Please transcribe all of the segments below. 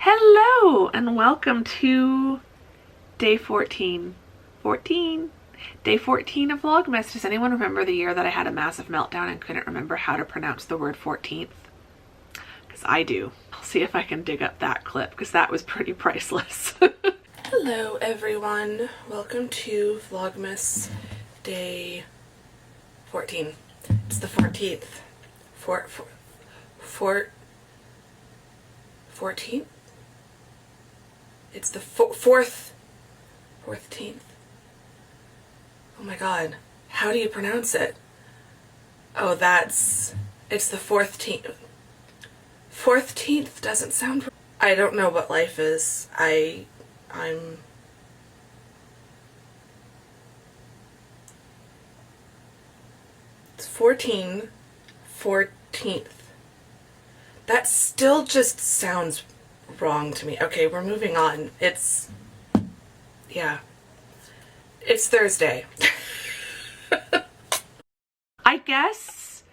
Hello and welcome to day 14. Day 14 of Vlogmas. Does anyone remember the year that I had a massive meltdown and couldn't remember how to pronounce the word 14th? Because I do. I'll see if I can dig up that clip because that was pretty priceless. Hello everyone, welcome to Vlogmas day 14. It's the 14th. 14th? It's the 14th. Oh my god, how do you pronounce it? Oh, it's the 14th. 14th doesn't sound, I don't know what life is. It's 14th. That still just sounds wrong to me. Okay, we're moving on. It's Thursday. I guess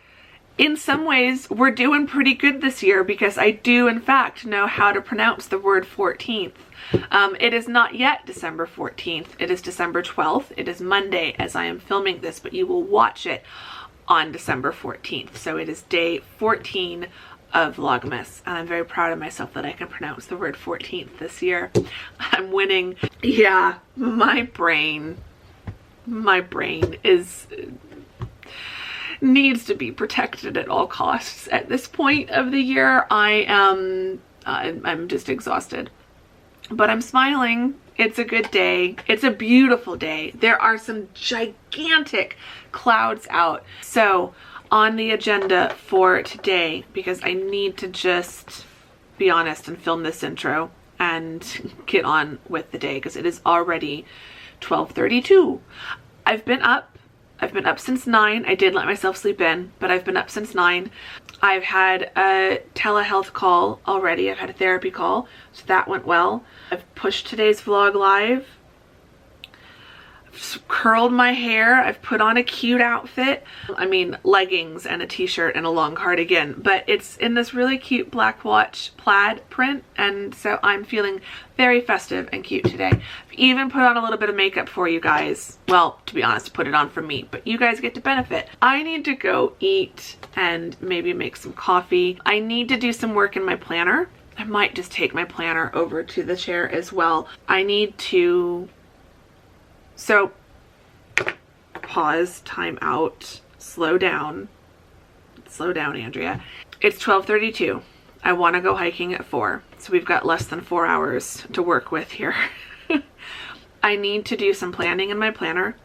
in some ways we're doing pretty good this year because I do in fact know how to pronounce the word 14th. It is not yet December 14th. It is December 12th. It is Monday as I am filming this, but you will watch it on December 14th. So it is day 14 of Vlogmas, and I'm very proud of myself that I can pronounce the word 14th this year. I'm winning. Yeah, my brain needs to be protected at all costs at this point of the year. I'm just exhausted, but I'm smiling. It's a good day. It's a beautiful day. There are some gigantic clouds out. So on the agenda for today, because I need to just be honest and film this intro and get on with the day because it is already 12:32. I've been up since 9. I did let myself sleep in, but I've been up since 9. I've had a telehealth call already. I've had a therapy call, so that went well. I've pushed today's vlog live. I've curled my hair. I've put on a cute outfit. I mean, leggings and a t-shirt and a long cardigan, but it's in this really cute black watch plaid print, and so I'm feeling very festive and cute today. I've even put on a little bit of makeup for you guys. Well, to be honest, put it on for me, but you guys get to benefit. I need to go eat and maybe make some coffee. I need to do some work in my planner. I might just take my planner over to the chair as well. I need to... So, pause, time out, slow down, Andrea. It's 12:32. I want to go hiking at 4, so we've got less than 4 hours to work with here. I need to do some planning in my planner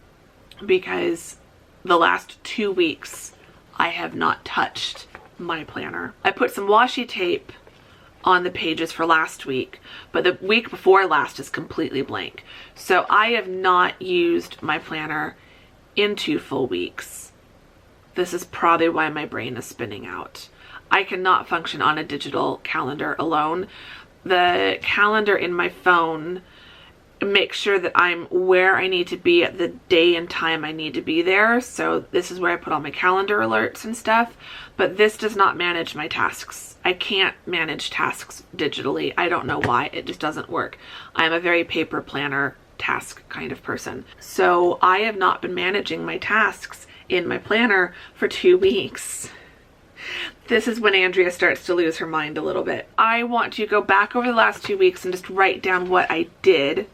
because the last 2 weeks I have not touched my planner. I put some washi tape on the pages for last week, but the week before last is completely blank. So I have not used my planner in 2 full weeks. This is probably why my brain is spinning out. I cannot function on a digital calendar alone. The calendar in my phone makes sure that I'm where I need to be at the day and time I need to be there. So this is where I put all my calendar alerts and stuff, but this does not manage my tasks. I can't manage tasks digitally. I don't know why. It just doesn't work. I'm a very paper planner task kind of person. So I have not been managing my tasks in my planner for 2 weeks. This is when Andrea starts to lose her mind a little bit. I want to go back over the last 2 weeks and just write down what I did,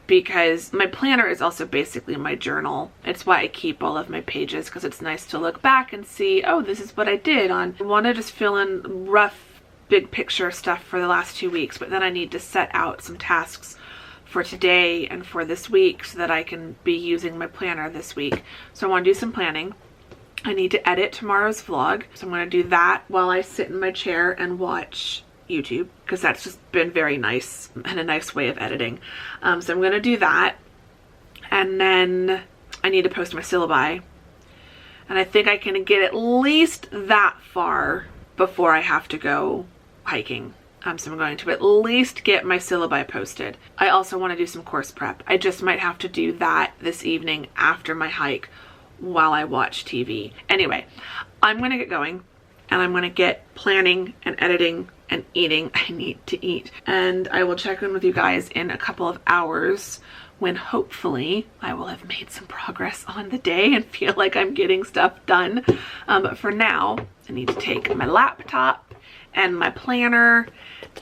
because my planner is also basically my journal. It's why I keep all of my pages, because it's nice to look back and see, oh, this is what I did on. I want to just fill in rough, big picture stuff for the last 2 weeks, but then I need to set out some tasks for today and for this week so that I can be using my planner this week. So I want to do some planning. I need to edit tomorrow's vlog, so I'm going to do that while I sit in my chair and watch YouTube, because that's just been very nice and a nice way of editing. So I'm going to do that, and then I need to post my syllabi, and I think I can get at least that far before I have to go hiking. So I'm going to at least get my syllabi posted. I also want to do some course prep. I just might have to do that this evening after my hike while I watch TV. Anyway, I'm going to get going, and I'm going to get planning and editing and eating. I need to eat. And I will check in with you guys in a couple of hours when hopefully I will have made some progress on the day and feel like I'm getting stuff done. But for now, I need to take my laptop and my planner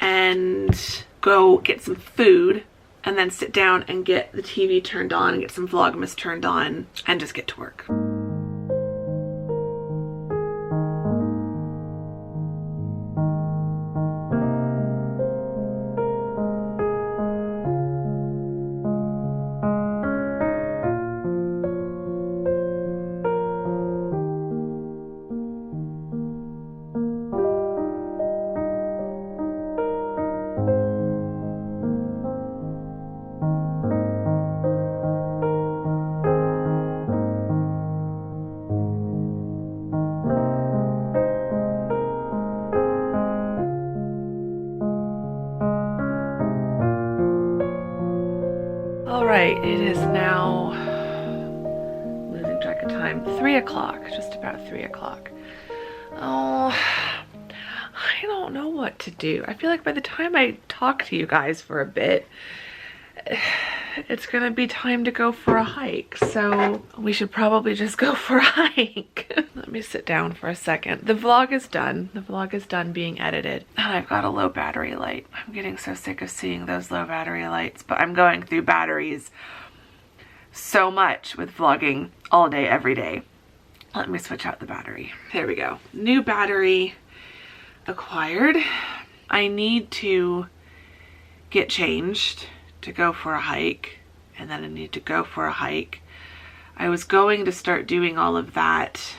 and go get some food and then sit down and get the TV turned on and get some Vlogmas turned on and just get to work. Alright, it is now, losing track of time, 3 o'clock, just about 3 o'clock. Oh, I don't know what to do. I feel like by the time I talk to you guys for a bit, it's gonna be time to go for a hike. So we should probably just go for a hike. Let me sit down for a second. The vlog is done. The vlog is done being edited. And I've got a low battery light. I'm getting so sick of seeing those low battery lights, but I'm going through batteries so much with vlogging all day, every day. Let me switch out the battery. There we go. New battery acquired. I need to get changed to go for a hike, and then I need to go for a hike. I was going to start doing all of that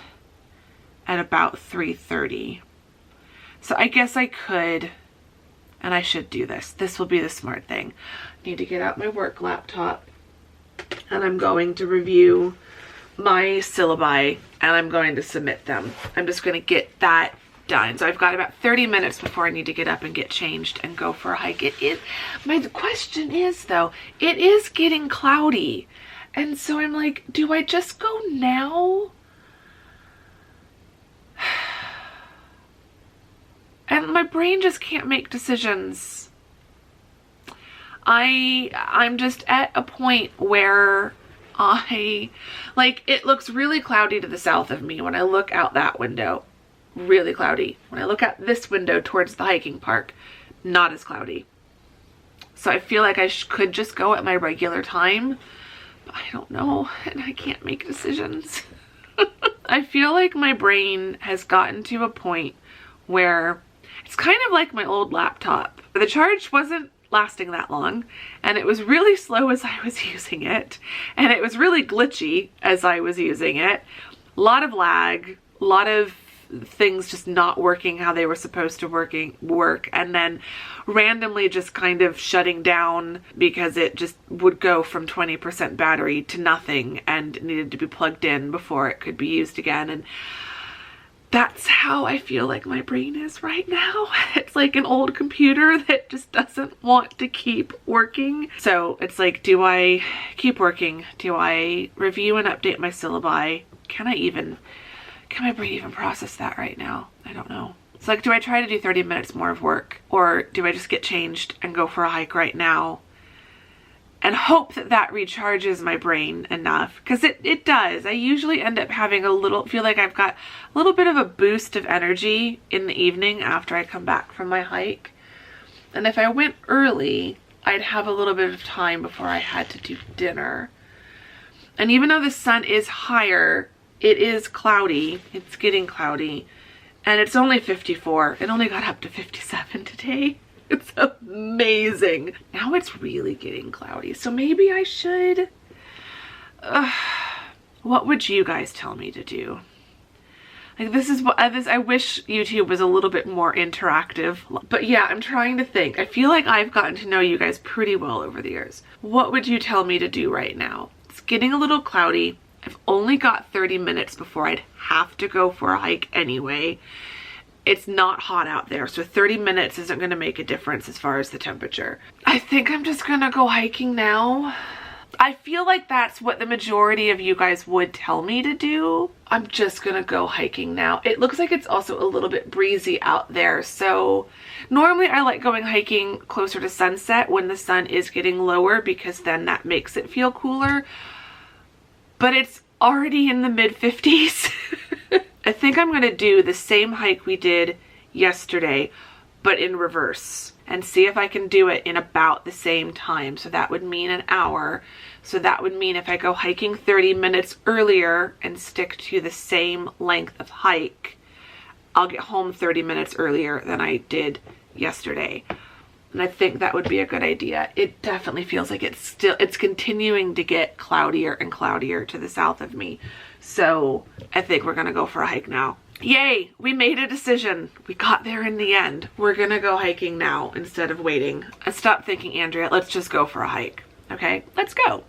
at about 3:30. So I guess I could, and I should do this. This will be the smart thing. I need to get out my work laptop, and I'm going to review my syllabi, and I'm going to submit them. I'm just going to get that done. So I've got about 30 minutes before I need to get up and get changed and go for a hike. It is, my question is though, it is getting cloudy. And so I'm like, do I just go now? And my brain just can't make decisions. I'm just at a point where it looks really cloudy to the south of me when I look out that window. Really cloudy. When I look out this window towards the hiking park, not as cloudy. So I feel like I could just go at my regular time, but I don't know, and I can't make decisions. I feel like my brain has gotten to a point where it's kind of like my old laptop. The charge wasn't lasting that long, and it was really slow as I was using it, and it was really glitchy as I was using it. A lot of lag, a lot of things just not working how they were supposed to work, and then randomly just kind of shutting down because it just would go from 20% battery to nothing and needed to be plugged in before it could be used again. And that's how I feel like my brain is right now. It's like an old computer that just doesn't want to keep working. So it's like, do I keep working? Do I review and update my syllabi? Can my brain even process that right now? I don't know. It's like, do I try to do 30 minutes more of work, or do I just get changed and go for a hike right now and hope that that recharges my brain enough? Because it does. I usually end up having feel like I've got a little bit of a boost of energy in the evening after I come back from my hike. And if I went early, I'd have a little bit of time before I had to do dinner. And even though the sun is higher, it is cloudy. It's getting cloudy. And it's only 54. It only got up to 57 today. It's amazing. Now it's really getting cloudy. So maybe I should... what would you guys tell me to do? Like, this is what I wish YouTube was a little bit more interactive. But yeah, I'm trying to think. I feel like I've gotten to know you guys pretty well over the years. What would you tell me to do right now? It's getting a little cloudy. I've only got 30 minutes before I'd have to go for a hike anyway. It's not hot out there, so 30 minutes isn't going to make a difference as far as the temperature. I think I'm just going to go hiking now. I feel like that's what the majority of you guys would tell me to do. I'm just gonna go hiking now. It looks like it's also a little bit breezy out there. So normally I like going hiking closer to sunset when the sun is getting lower, because then that makes it feel cooler. But it's already in the mid 50s. I think I'm gonna do the same hike we did yesterday, but in reverse, and see if I can do it in about the same time. So that would mean an hour. So that would mean if I go hiking 30 minutes earlier and stick to the same length of hike, I'll get home 30 minutes earlier than I did yesterday. And I think that would be a good idea. It definitely feels like it's continuing to get cloudier and cloudier to the south of me. So I think we're gonna go for a hike now. Yay, we made a decision. We got there in the end. We're gonna go hiking now instead of waiting. And stop thinking, Andrea, let's just go for a hike. Okay, let's go.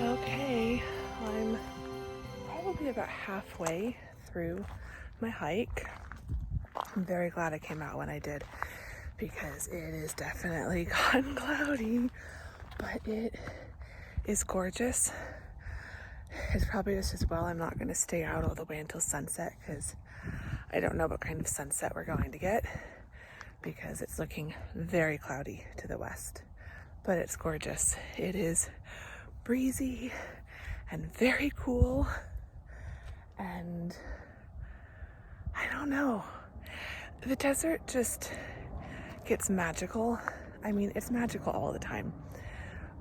Okay, I'm probably about halfway through my hike. I'm very glad I came out when I did, because it is definitely gotten cloudy, but it is gorgeous. It's probably just as well I'm not going to stay out all the way until sunset, because I don't know what kind of sunset we're going to get, because it's looking very cloudy to the west. But it's gorgeous. It is breezy and very cool, and I don't know. The desert just gets magical. I mean, it's magical all the time,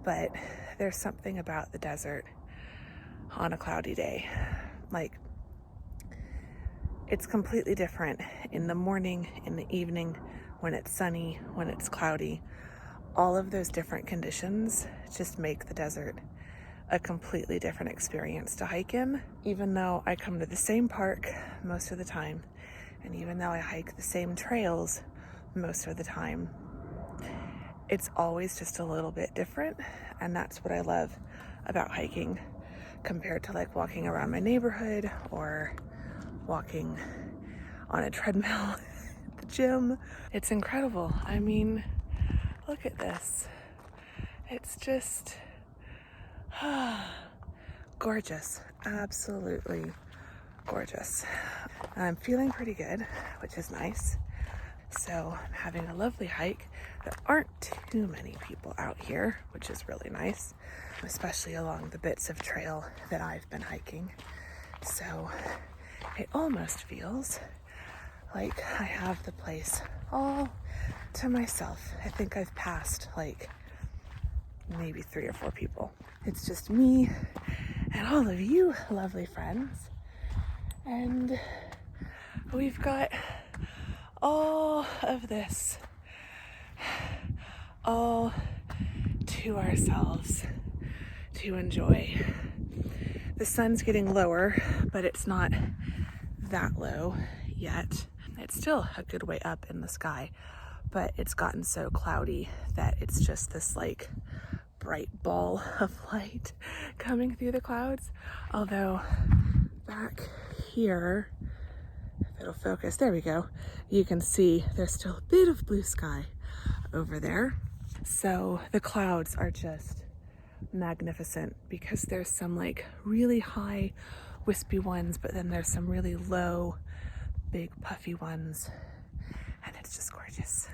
but there's something about the desert on a cloudy day. Like, it's completely different in the morning, in the evening, when it's sunny, when it's cloudy. All of those different conditions just make the desert a completely different experience to hike in. Even though I come to the same park most of the time, and even though I hike the same trails most of the time, it's always just a little bit different. And that's what I love about hiking compared to like walking around my neighborhood or walking on a treadmill at the gym. It's incredible. I mean, look at this. It's just gorgeous. Absolutely gorgeous. I'm feeling pretty good, which is nice. So I'm having a lovely hike. There aren't too many people out here, which is really nice, especially along the bits of trail that I've been hiking. So it almost feels like I have the place all to myself. I think I've passed like maybe 3 or 4 people. It's just me and all of you lovely friends. And we've got all of this all to ourselves to enjoy. The sun's getting lower, but it's not that low yet. It's still a good way up in the sky, but it's gotten so cloudy that it's just this like bright ball of light coming through the clouds. Although back here, if it'll focus, there we go, you can see there's still a bit of blue sky over there. So the clouds are just magnificent because there's some like really high wispy ones, but then there's some really low big puffy ones, and it's just gorgeous.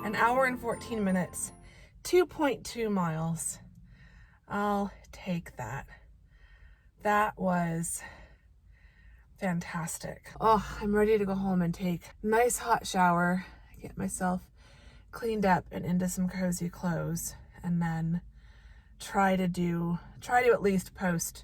An hour and 14 minutes, 2.2 miles. I'll take that. That was fantastic. Oh, I'm ready to go home and take a nice hot shower, get myself cleaned up and into some cozy clothes, and then try to at least post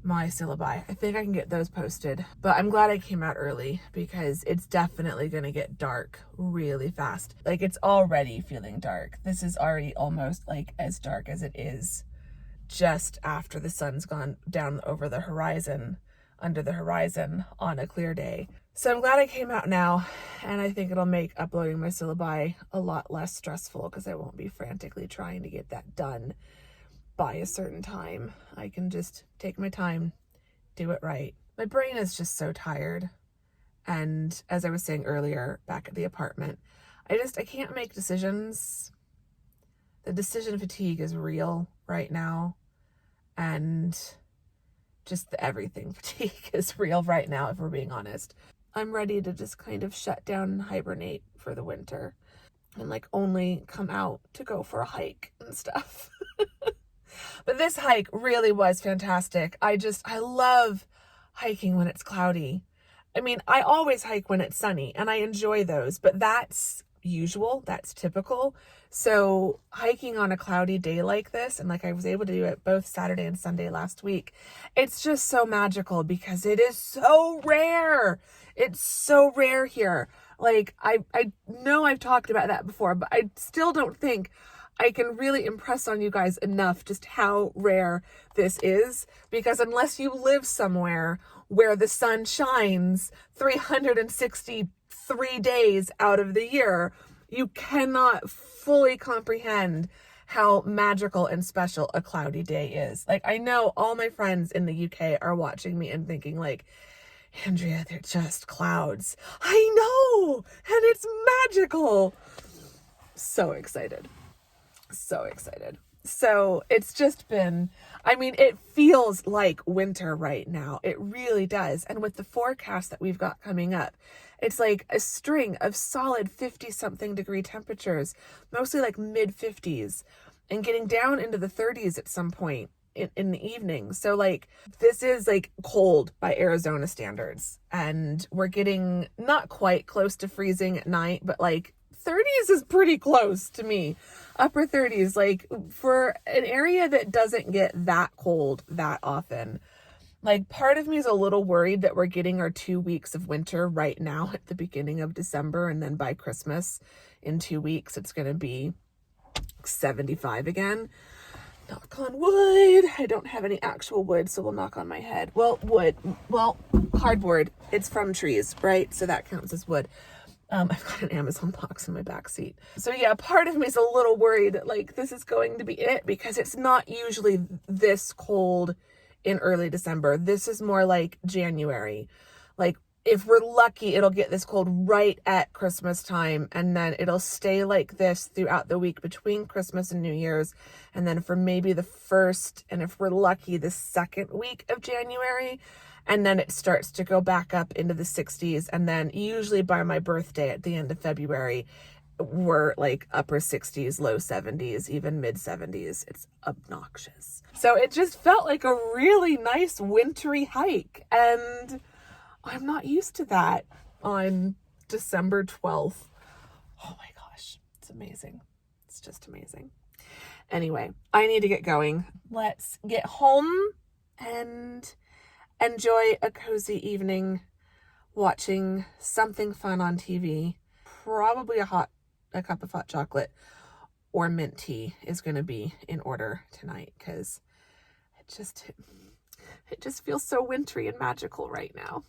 my syllabi. I think I can get those posted, but I'm glad I came out early because it's definitely going to get dark really fast. Like, it's already feeling dark. This is already almost like as dark as it is just after the sun's gone down over the horizon, under the horizon on a clear day. So I'm glad I came out now, and I think it'll make uploading my syllabi a lot less stressful because I won't be frantically trying to get that done by a certain time. I can just take my time, do it right. My brain is just so tired. And as I was saying earlier, back at the apartment, I can't make decisions. The decision fatigue is real right now. And just the everything fatigue is real right now, if we're being honest. I'm ready to just kind of shut down and hibernate for the winter and like only come out to go for a hike and stuff. But this hike really was fantastic. I love hiking when it's cloudy. I mean, I always hike when it's sunny and I enjoy those, but that's usual, that's typical. So hiking on a cloudy day like this, and like I was able to do it both Saturday and Sunday last week, it's just so magical because it is so rare. It's so rare here. Like, I know I've talked about that before, but I still don't think I can really impress on you guys enough just how rare this is, because unless you live somewhere where the sun shines 363 days out of the year, you cannot fully comprehend how magical and special a cloudy day is. Like, I know all my friends in the UK are watching me and thinking like, Andrea, they're just clouds. I know, and it's magical. So excited. So excited. So it's just been, I mean, it feels like winter right now. It really does. And with the forecast that we've got coming up, it's like a string of solid 50 something degree temperatures, mostly like mid 50s, and getting down into the 30s at some point in the evening. So like, this is like cold by Arizona standards, and we're getting not quite close to freezing at night, but like 30s is pretty close to me. Upper 30s, like for an area that doesn't get that cold that often. Like, part of me is a little worried that we're getting our 2 weeks of winter right now at the beginning of December, and then by Christmas in 2 weeks it's going to be 75 again. Knock on wood. I don't have any actual wood, so we'll knock on my head. Well, wood. Well, cardboard. It's from trees, right? So that counts as wood. I've got an Amazon box in my backseat. So yeah, part of me is a little worried that like this is going to be it, because it's not usually this cold in early December. This is more like January. Like if we're lucky, it'll get this cold right at Christmas time, and then it'll stay like this throughout the week between Christmas and New Year's. And then for maybe the first, and if we're lucky, the second week of January, and then it starts to go back up into the 60s. And then usually by my birthday at the end of February, we're like upper 60s, low 70s, even mid 70s. It's obnoxious. So it just felt like a really nice wintry hike. And I'm not used to that on December 12th. Oh my gosh, it's amazing. It's just amazing. Anyway, I need to get going. Let's get home and enjoy a cozy evening watching something fun on TV. Probably a cup of hot chocolate or mint tea is going to be in order tonight, because it just feels so wintry and magical right now.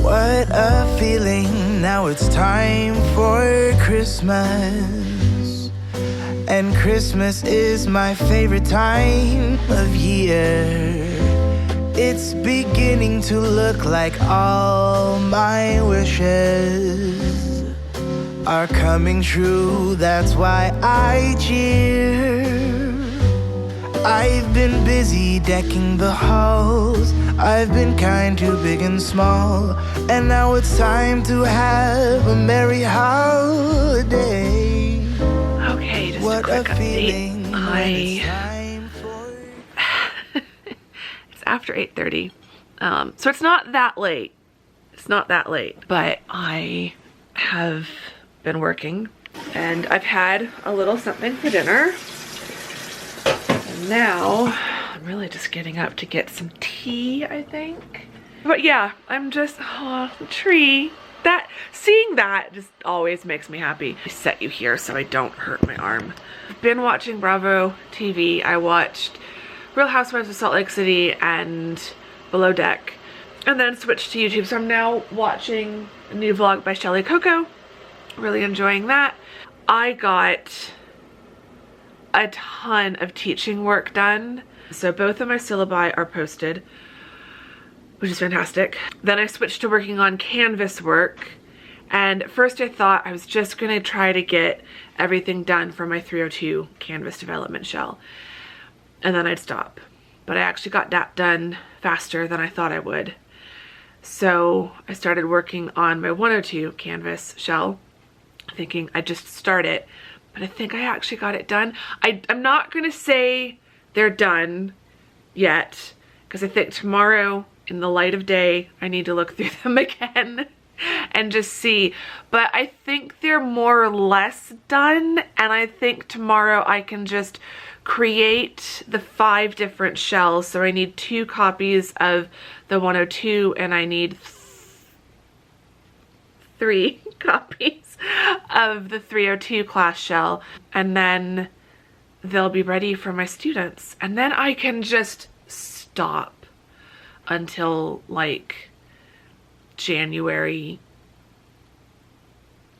What a feeling, now it's time for Christmas. And Christmas is my favorite time of year. It's beginning to look like all my wishes are coming true, that's why I cheer. I've been busy decking the halls, I've been kind to big and small, and now it's time to have a merry holiday. Okay, just what a quick update. It's after 8:30, so it's not that late. It's not that late, but I have been working, and I've had a little something for dinner. And now I'm really just getting up to get some tea, I think. But yeah, I'm just, the tree. Seeing that just always makes me happy. I set you here so I don't hurt my arm. I've been watching Bravo TV. I watched Real Housewives of Salt Lake City and Below Deck, and then switched to YouTube. So I'm now watching a new vlog by Shelly Coco. Really enjoying that. I got a ton of teaching work done. So both of my syllabi are posted, which is fantastic. Then I switched to working on Canvas work. And at first I thought I was just gonna try to get everything done for my 302 Canvas development shell, and then I'd stop. But I actually got that done faster than I thought I would. So I started working on my 102 Canvas shell, thinking I'd just start it, but I think I actually got it done. I'm not gonna say they're done yet, because I think tomorrow in the light of day, I need to look through them again and just see. But I think they're more or less done, and I think tomorrow I can just create the 5 different shells. So I need 2 copies of the 102, and I need 3 copies of the 302 class shell, and then they'll be ready for my students, and then I can just stop until like January.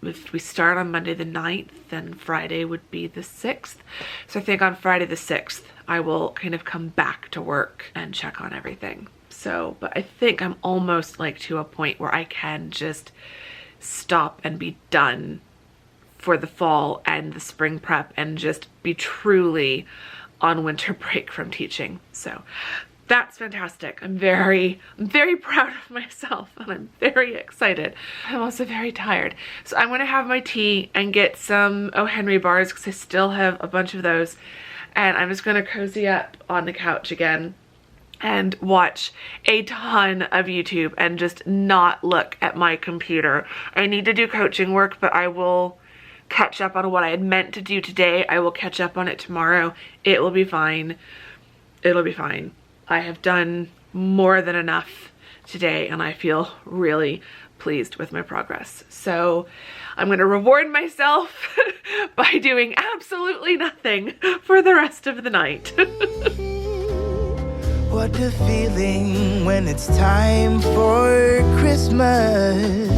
If we start on Monday the 9th, then Friday would be the 6th. So I think on Friday the 6th, I will kind of come back to work and check on everything. So, but I think I'm almost like to a point where I can just stop and be done for the fall and the spring prep and just be truly on winter break from teaching. So that's fantastic. I'm very proud of myself, and I'm very excited. I'm also very tired. So I'm gonna have my tea and get some O. Henry bars, because I still have a bunch of those. And I'm just gonna cozy up on the couch again and watch a ton of YouTube and just not look at my computer. I need to do coaching work, but I will catch up on what I had meant to do today. I will catch up on it tomorrow. It will be fine. It'll be fine. I have done more than enough today, and I feel really pleased with my progress. So I'm going to reward myself by doing absolutely nothing for the rest of the night. What a feeling when it's time for Christmas.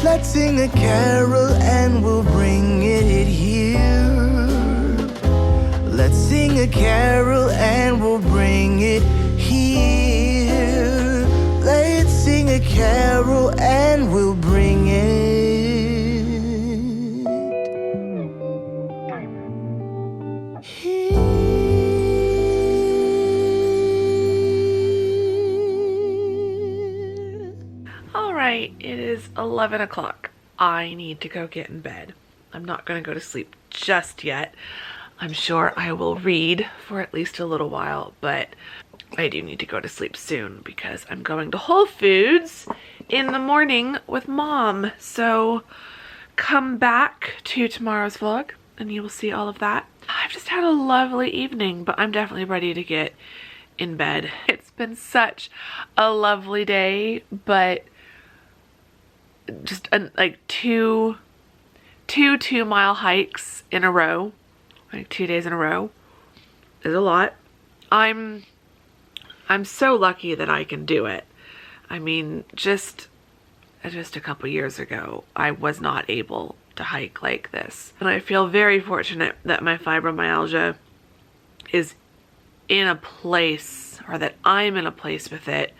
Let's sing a carol and we'll bring it here. Let's sing a carol and we'll bring it here. Let's sing a carol and we'll bring it. Alright, it is 11 o'clock. I need to go get in bed. I'm not going to go to sleep just yet. I'm sure I will read for at least a little while, but I do need to go to sleep soon because I'm going to Whole Foods in the morning with Mom. So come back to tomorrow's vlog and you will see all of that. I've just had a lovely evening, but I'm definitely ready to get in bed. It's been such a lovely day, but just like two 2-mile hikes in a row, like 2 days in a row, is a lot. I'm so lucky that I can do it. I mean, just a couple years ago, I was not able to hike like this. And I feel very fortunate that my fibromyalgia is in a place, or that I'm in a place with it,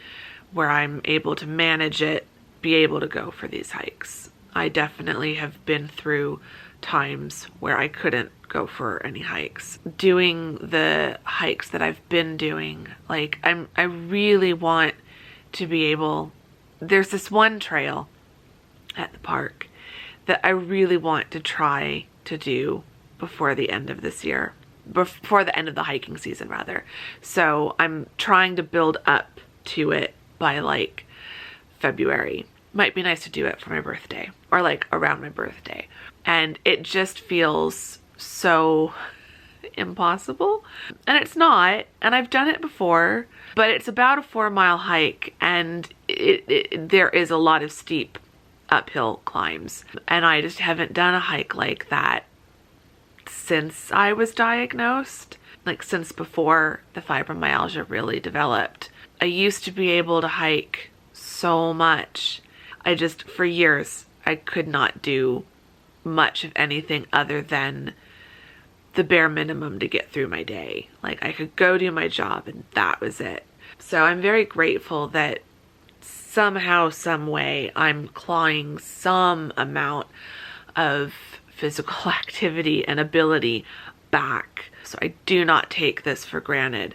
where I'm able to manage it, be able to go for these hikes. I definitely have been through times where I couldn't go for any hikes. Doing the hikes that I've been doing, like I really want to be able, there's this one trail at the park that I really want to try to do before the end of this year, before the end of the hiking season rather. So I'm trying to build up to it by like February. Might be nice to do it for my birthday or like around my birthday. And it just feels so impossible. And it's not, and I've done it before, but it's about a 4-mile hike and there is a lot of steep uphill climbs. And I just haven't done a hike like that since I was diagnosed, like since before the fibromyalgia really developed. I used to be able to hike so much. For years, I could not do much of anything other than the bare minimum to get through my day. Like I could go do my job and that was it. So I'm very grateful that somehow, some way, I'm clawing some amount of physical activity and ability back. So I do not take this for granted,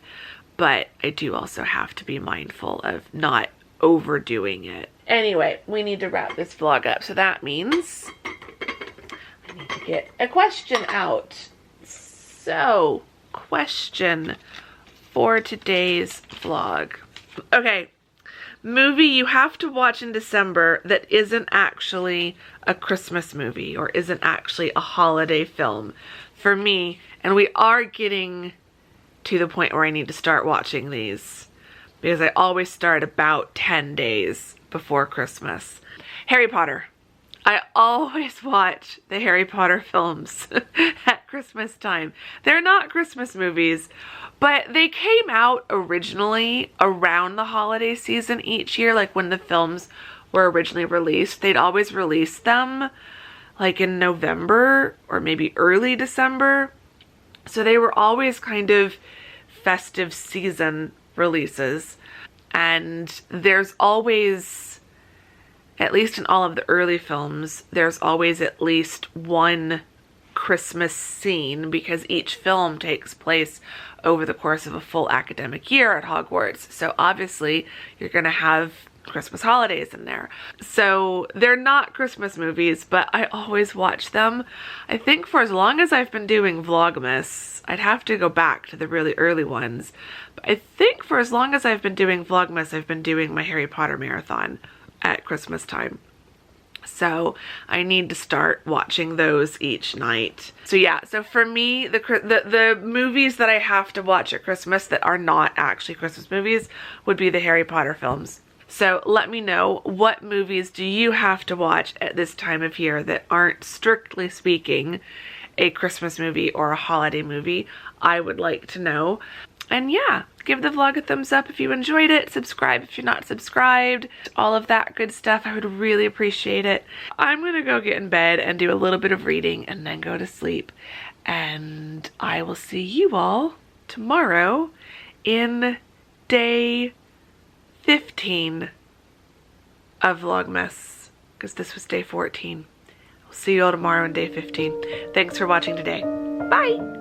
but I do also have to be mindful of not overdoing it. Anyway, we need to wrap this vlog up, so that means I need to get a question out. So, question for today's vlog. Okay, movie you have to watch in December that isn't actually a Christmas movie or isn't actually a holiday film. For me, and we are getting to the point where I need to start watching these because I always start about 10 days before Christmas. Harry Potter. I always watch the Harry Potter films at Christmas time. They're not Christmas movies, but they came out originally around the holiday season each year, like when the films were originally released. They'd always release them like in November or maybe early December. So they were always kind of festive season releases. And there's always, at least in all of the early films, there's always at least one Christmas scene because each film takes place over the course of a full academic year at Hogwarts. So obviously you're going to have Christmas holidays in there. So they're not Christmas movies, but I always watch them. I think for as long as I've been doing Vlogmas, I'd have to go back to the really early ones. But I think for as long as I've been doing Vlogmas, I've been doing my Harry Potter marathon at Christmas time. So I need to start watching those each night. So yeah, so for me, the movies that I have to watch at Christmas that are not actually Christmas movies would be the Harry Potter films. So let me know, what movies do you have to watch at this time of year that aren't, strictly speaking, a Christmas movie or a holiday movie? I would like to know. And yeah, give the vlog a thumbs up if you enjoyed it. Subscribe if you're not subscribed. All of that good stuff. I would really appreciate it. I'm gonna go get in bed and do a little bit of reading and then go to sleep. And I will see you all tomorrow in day 15 of Vlogmas, because this was day 14. I'll see you all tomorrow in day 15. Thanks for watching today. Bye!